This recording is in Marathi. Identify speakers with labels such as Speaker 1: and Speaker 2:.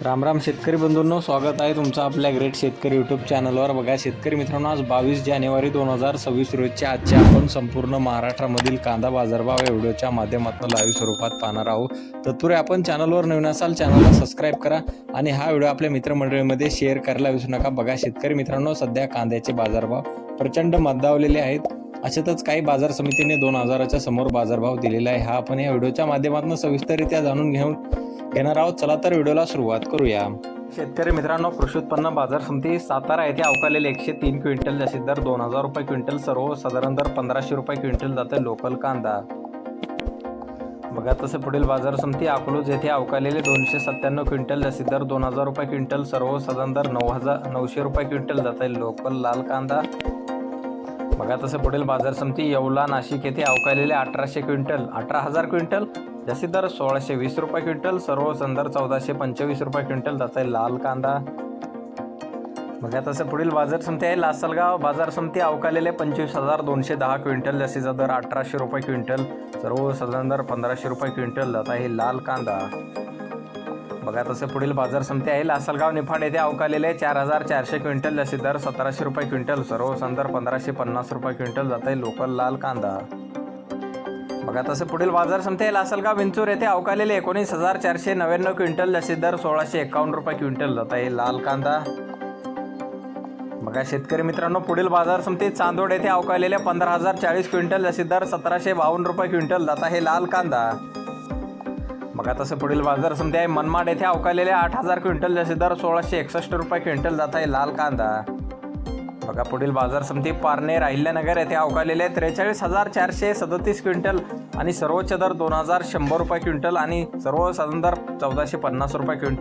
Speaker 1: राम राम शेतकरी बंधूंनो, स्वागत आहे तुमचं आपल्या ग्रेट शेतकरी यूट्यूब चॅनलवर। बघा शेतकरी मित्रांनो, आज 22 जानेवारी 2026 रोजच्या आजच्या आपण संपूर्ण महाराष्ट्रामधील कांदा बाजारभाव या व्हिडिओच्या माध्यमातून लाईव्ह स्वरूपात पाहणार आहोत। तत्पूर्वी आपण चॅनलवर नवीन असाल चॅनलला सबस्क्राईब करा आणि हा व्हिडिओ आपल्या मित्रमंडळीमध्ये शेअर करायला विसरू नका। बघा शेतकरी मित्रांनो, सध्या कांद्याचे बाजारभाव प्रचंड मंदावलेले आहेत। अशातच काही बाजार समितीने 2000च्या समोर बाजारभाव दिलेला आहे। हा आपण या व्हिडिओच्या माध्यमातून सविस्तररित्या जाणून घेणार आहोत। चला तर व्हिडिओला सुरुवात करूया। शेतकरी मित्रांनो, कृषी उत्पन्न बाजार समिती सातारा येथे अवकालेले 103 क्विंटल जास्तीत दर 2000 रुपये क्विंटल, सर्वसाधारण दर 1500 रुपये क्विंटल जाते लोकल कांदा। बघा तसे पुढील बाजार समिती अकलूज येथे अवकालेले 297 क्विंटल जास्तीत दर 2000 रुपये क्विंटल, सर्वसाधारण दर 900 रुपये क्विंटल जाते लोकल लाल कांदा। बघा तसे पुढील बाजार समिती येवला नाशिक येथे अवकालेले 18,000 क्विंटल जास्तीत दर 1620 रुपये क्विंटल, सर्वसाधारण दर 1425 रुपये क्विंटल जात आहे लाल कांदा। बघा तसे पुढील बाजार समिती आहे लासलगाव बाजार समिती अवकालेले 25,210 क्विंटल जास्तीचा दर 1800 रुपये क्विंटल, सर्वसाधारण दर 1500 रुपये क्विंटल जात आहे लाल कांदा। बघा तसे पुढील बाजार समिती आहे लासलगाव निफाड येथे अवकालेले 4400 क्विंटल जास्तीत दर 1700 रुपये क्विंटल, सर्वसाधारण दर 1550 रुपये क्विंटल जात आहे लोकल लाल कांदा। बघा तसे पुढील बाजार समिती आहे लासलगाव विंचूर येथे अवकालेले 19,499 क्विंटल जास्तीत दर 1651 रुपये क्विंटल जात आहे लाल कांदा। बघा शेतकरी मित्रांनो, पुढील बाजार समिती चांदोड येथे अवकालेले 15,040 क्विंटल जास्तीत दर 1752 रुपये क्विंटल जात आहे लाल कांदा। बघा तसे पुढील बाजार समिती आहे मनमाड येथे अवकालेले 8,000 क्विंटल जास्तीत दर 1661 रुपये क्विंटल जात आहे लाल कांदा। बघा पुढील बाजार समिती पारनेर अहिल्यानगर येथे अवकालेले 43,437 क्विंटल आणि सर्वोच्च दर 2,100 रुपये क्विंटल आणि सर्वसाधारण दर 1450 रुपये क्विंटल